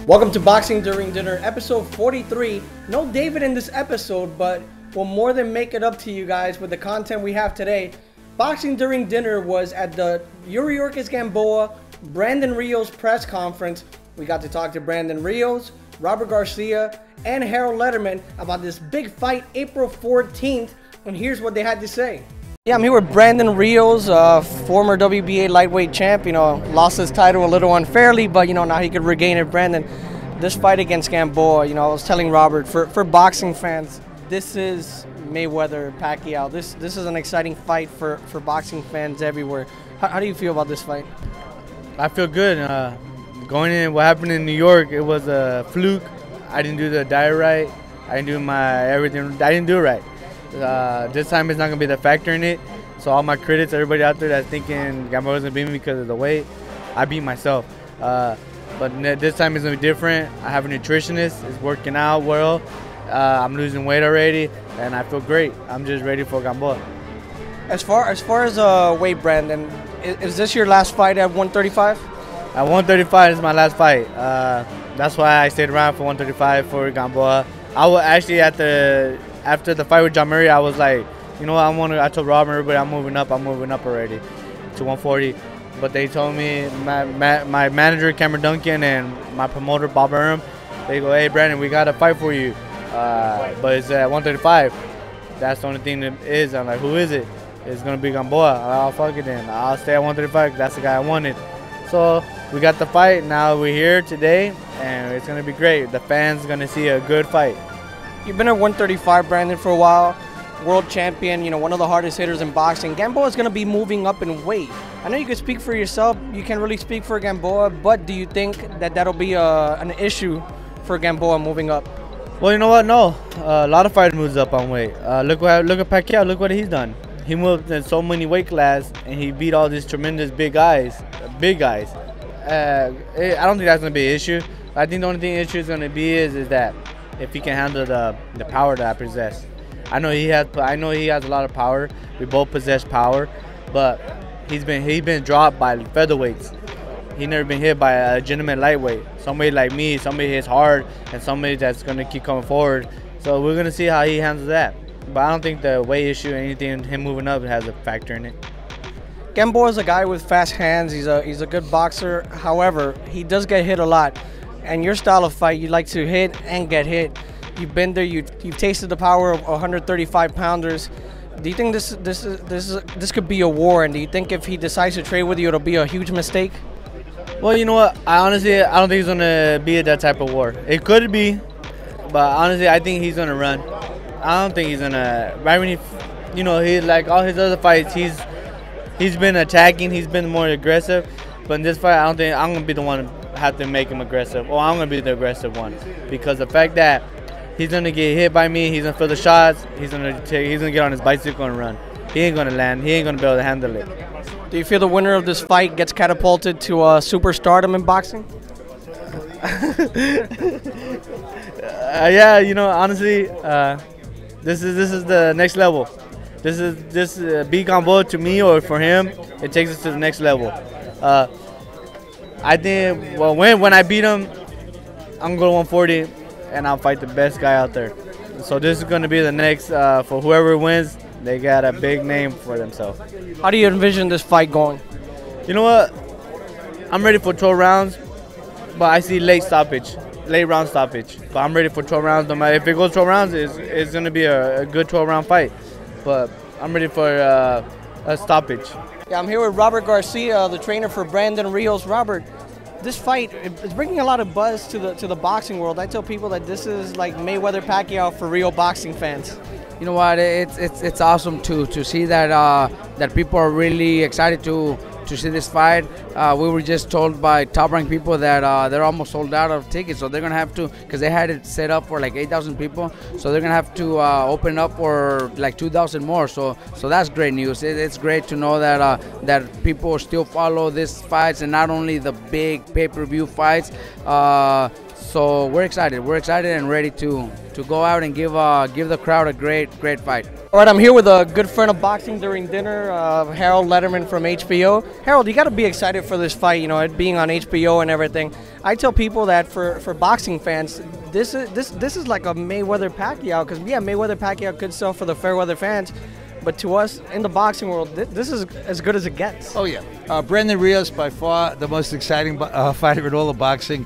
Welcome to Boxing During Dinner, episode 43. No David in this episode, but we'll more than make it up to you guys with the content we have today. Boxing During Dinner was at the Yuriorkis Gamboa Brandon Rios press conference. We got to talk to Brandon Rios, Robert Garcia, and Harold Lederman about this big fight April 14th, and here's what they had to say. Yeah, I'm here with Brandon Rios, former WBA lightweight champ. Lost his title a little unfairly, but now he could regain it. Brandon, this fight against Gamboa, I was telling Robert, for boxing fans, this is Mayweather Pacquiao. This is an exciting fight for boxing fans everywhere. How do you feel about this fight? I feel good. Going in, what happened in New York, it was a fluke. I didn't do the diet right. I didn't do my everything. I didn't do it right. This time it's not going to be the factor in it. So all my critics, everybody out there that's thinking Gamboa was going to beat me because of the weight, I beat myself. But this time it's going to be different. I have a nutritionist. It's working out well. I'm losing weight already, and I feel great. I'm just ready for Gamboa. As far as weight, Brandon, is this your last fight at 135? At 135 is my last fight. That's why I stayed around for 135 for Gamboa. I was actually after the fight with John Murray, I was like, you know what, I told Rob and everybody I'm moving up already to 140. But they told me, my manager Cameron Duncan and my promoter Bob Arum, they go, hey Brandon, we got a fight for you, but it's at 135. That's the only thing that is. I'm like, who is it? It's gonna be Gamboa. I'll fuck it then. I'll stay at 135. That's the guy I wanted. So we got the fight. Now we're here today, and it's gonna be great. The fans gonna see a good fight. You've been at 135, Brandon, for a while. World champion, one of the hardest hitters in boxing. Gamboa is going to be moving up in weight. I know you can speak for yourself. You can't really speak for Gamboa, but do you think that that'll be an issue for Gamboa moving up? Well, you know what? No. A lot of fighters moves up on weight. Look at Pacquiao. Look what he's done. He moved in so many weight classes, and he beat all these tremendous big guys. I don't think that's going to be an issue. I think the only thing the issue is going to be is that if he can handle the power that I possess. I know he has a lot of power. We both possess power, but he's been dropped by featherweights. He never been hit by a legitimate lightweight. Somebody like me, somebody hits hard, and somebody that's gonna keep coming forward. So we're gonna see how he handles that. But I don't think the weight issue or anything, him moving up, has a factor in it. Gamboa is a guy with fast hands. He's a good boxer. However, he does get hit a lot. And your style of fight, you like to hit and get hit. You've been there. You've tasted the power of 135-pounders. Do you think this could be a war? And do you think if he decides to trade with you, it'll be a huge mistake? Well, you know what? I don't think he's gonna be that type of war. It could be, but honestly, I think he's gonna run. I don't think he's gonna. Right when he like all his other fights, he's been attacking. He's been more aggressive. But in this fight, I don't think I'm gonna be the one have to make him aggressive, or I'm gonna be the aggressive one, because the fact that he's gonna get hit by me, he's gonna feel the shots, he's gonna get on his bicycle and run. He ain't gonna land. He ain't gonna be able to handle it. Do you feel the winner of this fight gets catapulted to superstardom in boxing? Yeah, honestly, this is the next level. This beat Gamboa to me or for him, it takes us to the next level. I think, well, when I beat him, I'm going to 140, and I'll fight the best guy out there. So this is going to be the next, for whoever wins, they got a big name for themselves. How do you envision this fight going? You know what? I'm ready for 12 rounds, but I see late round stoppage. But I'm ready for 12 rounds. No matter if it goes 12 rounds, it's going to be a good 12-round fight. But I'm ready for a stoppage. Yeah, I'm here with Robert Garcia, the trainer for Brandon Rios. Robert, this fight is bringing a lot of buzz to the boxing world. I tell people that this is like Mayweather Pacquiao for real boxing fans. You know what? It's awesome to see that people are really excited to see this fight. We were just told by top-ranked people that they're almost sold out of tickets, so they're gonna have to, because they had it set up for like 8,000 people, so they're gonna have to open up for like 2,000 more. So that's great news. It's great to know that people still follow these fights, and not only the big pay-per-view fights. So we're excited. We're excited and ready to go out and give the crowd a great fight. All right, I'm here with a good friend of Boxing During Dinner, Harold Lederman from HBO. Harold, you got to be excited for this fight, it being on HBO and everything. I tell people that for boxing fans, this is like a Mayweather Pacquiao, because yeah, Mayweather Pacquiao could sell for the fair-weather fans, but to us in the boxing world, this is as good as it gets. Oh yeah, Brandon Rios by far the most exciting fighter in all of boxing.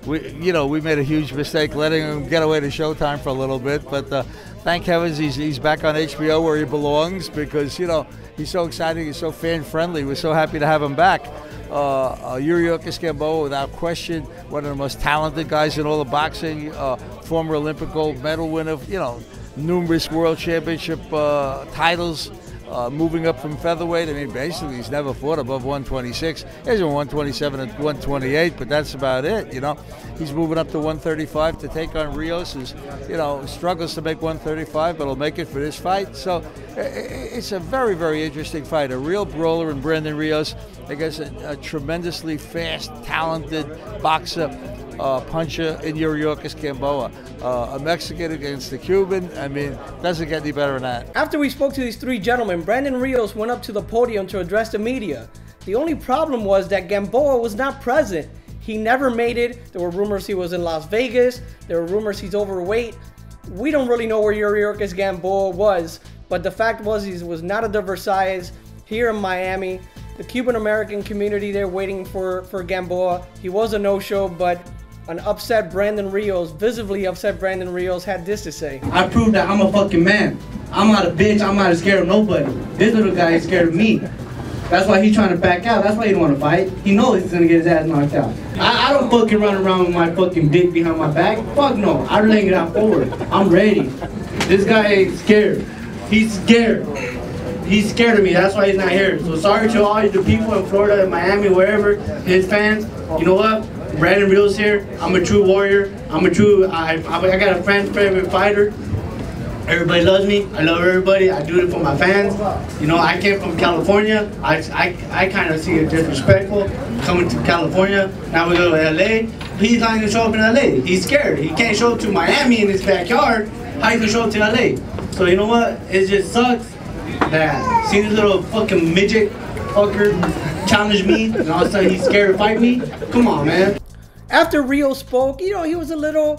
We made a huge mistake letting him get away to Showtime for a little bit, but thank heavens he's back on HBO where he belongs, because he's so exciting, he's so fan friendly. We're so happy to have him back. Yuriorkis Gamboa, without question, one of the most talented guys in all of boxing. Former Olympic gold medal winner, numerous world championship titles. Moving up from featherweight, I mean, basically he's never fought above 126. He's in 127 and 128, but that's about it. He's moving up to 135 to take on Rios, who's struggles to make 135, but he'll make it for this fight. So it's a very, very interesting fight. A real brawler in Brandon Rios against a tremendously fast, talented boxer. Puncher in Yuriorkis Gamboa. A Mexican against a Cuban. I mean, doesn't get any better than that. After we spoke to these three gentlemen, Brandon Rios went up to the podium to address the media. The only problem was that Gamboa was not present. He never made it. There were rumors he was in Las Vegas. There were rumors he's overweight. We don't really know where Yuriorkis Gamboa was, but the fact was he was not at the Versailles here in Miami. The Cuban-American community there waiting for Gamboa. He was a no-show, but an upset Brandon Rios, visibly upset Brandon Rios, had this to say. I proved that I'm a fucking man. I'm not a bitch. I'm not scared of nobody. This little guy is scared of me. That's why he's trying to back out. That's why he don't want to fight. He knows he's going to get his ass knocked out. I don't fucking run around with my fucking dick behind my back. Fuck no. I laying it out forward. I'm ready. This guy ain't scared. He's scared. He's scared of me. That's why he's not here. So sorry to all the people in Florida, Miami, wherever, his fans. You know what? Brandon Rios here. I'm a true warrior. I got a fan favorite fighter. Everybody loves me. I love everybody. I do it for my fans. I came from California. I kind of see it disrespectful coming to California. Now we go to LA. He's not gonna show up in LA. He's scared. He can't show up to Miami in his backyard. How you gonna show up to LA? So you know what? It just sucks that see this little fucking midget fucker challenge me, and all of a sudden he's scared to fight me. Come on, man. After Rios spoke, he was a little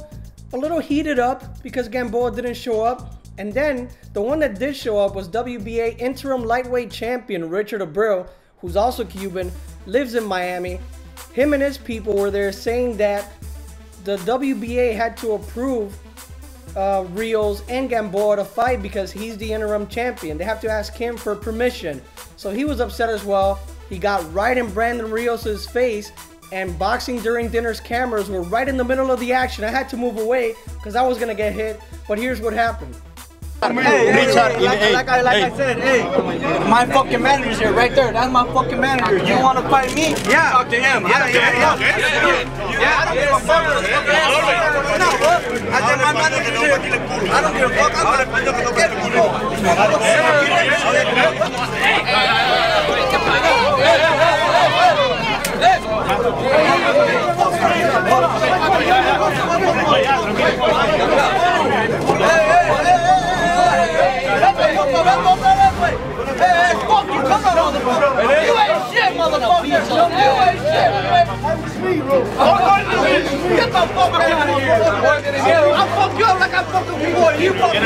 heated up because Gamboa didn't show up. And then the one that did show up was WBA interim lightweight champion Richard Abreu, who's also Cuban, lives in Miami. Him and his people were there saying that the WBA had to approve Rios and Gamboa to fight because he's the interim champion. They have to ask him for permission. So he was upset as well. He got right in Brandon Rios' face, and Boxing During Dinner's cameras were right in the middle of the action. I had to move away because I was going to get hit, but here's what happened. Like I said, my fucking manager's here, right there. That's my fucking manager. You want to fight me? Yeah. Talk to him. Yeah. I don't give a fuck. I said my manager's here. I don't give a fuck. I'm not get You ain't shit, motherfucker! You ain't shit! Get the fuck out of here! I'll fuck you up like I fucking before. You fucking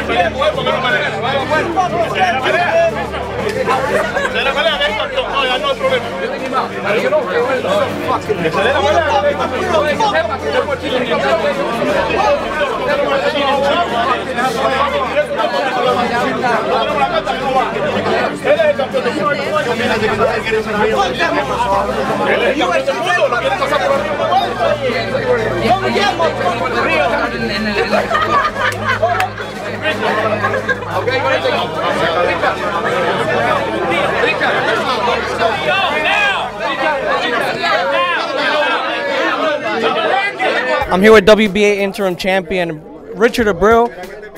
I'm here with WBA interim champion Richard Abreu.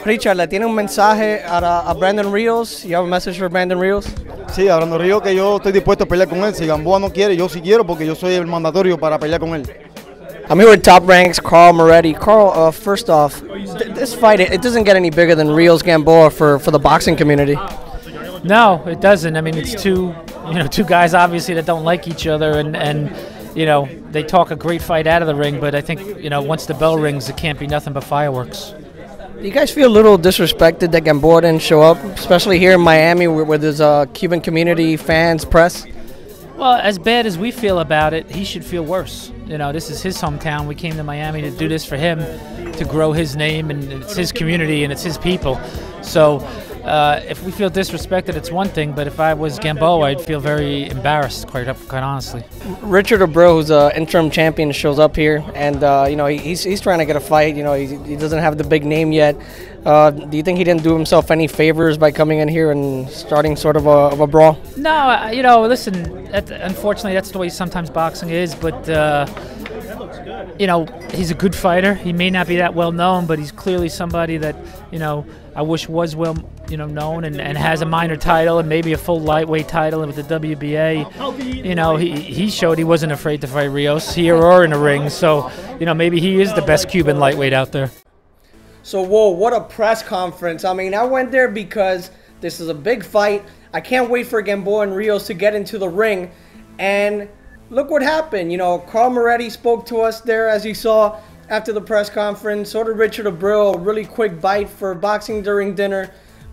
Richard, ¿le tiene un mensaje a Brandon Rios? You have a message for Brandon Rios? Sí, a Brandon Rios que yo estoy dispuesto a pelear con él. Si Gamboa no quiere, yo sí quiero porque yo soy el mandatorio para pelear con él. I'm here with Top Ranks Carl Moretti. Carl, first off, this fight, it doesn't get any bigger than Rios Gamboa for the boxing community. No, it doesn't. I mean, it's two guys obviously that don't like each other, and you know, they talk a great fight out of the ring, but I think, you know, once the bell rings, it can't be nothing but fireworks. Do you guys feel a little disrespected that Gamboa didn't show up, especially here in Miami where there's Cuban community, fans, press? Well, as bad as we feel about it, he should feel worse. You know, this is his hometown. We came to Miami to do this for him, to grow his name, and it's his community and it's his people. So if we feel disrespected, it's one thing, but if I was Gamboa, I'd feel very embarrassed, quite honestly. Richard Abreu, who's an interim champion, shows up here, and you know, he's trying to get a fight. You know, he doesn't have the big name yet. Do you think he didn't do himself any favors by coming in here and starting sort of a brawl? No, you know, listen, unfortunately, that's the way sometimes boxing is, but you know, he's a good fighter. He may not be that well known, but he's clearly somebody that, you know, I wish was well, you know, known and has a minor title and maybe a full lightweight title with the WBA. You know, he showed he wasn't afraid to fight Rios here or in the ring. So, you know, maybe he is the best Cuban lightweight out there. So, whoa, what a press conference. I mean, I went there because this is a big fight. I can't wait for Gamboa and Rios to get into the ring. And look what happened. You know, Carl Moretti spoke to us there, as you saw, after the press conference. So did Richard Abreu, a really quick bite for Boxing During Dinner.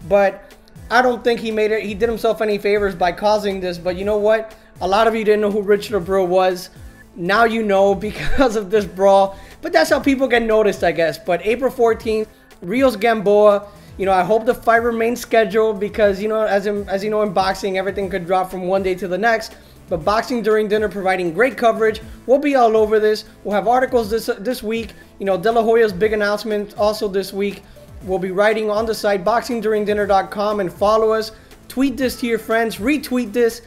But I don't think he did himself any favors by causing this. But you know what? A lot of you didn't know who Richard Abreu was. Now you know because of this brawl. But that's how people get noticed, I guess. But April 14th, Rios Gamboa. You know, I hope the fight remains scheduled because, you know, as you know, in boxing, everything could drop from one day to the next. But Boxing During Dinner providing great coverage. We'll be all over this. We'll have articles this week. You know, De La Hoya's big announcement also this week. We'll be writing on the site, boxingduringdinner.com, and follow us. Tweet this to your friends. Retweet this.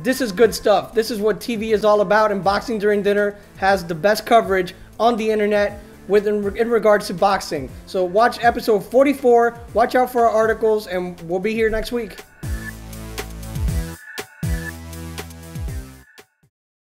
This is good stuff. This is what TV is all about, and Boxing During Dinner has the best coverage on the internet in regards to boxing. So watch episode 44. Watch out for our articles, and we'll be here next week.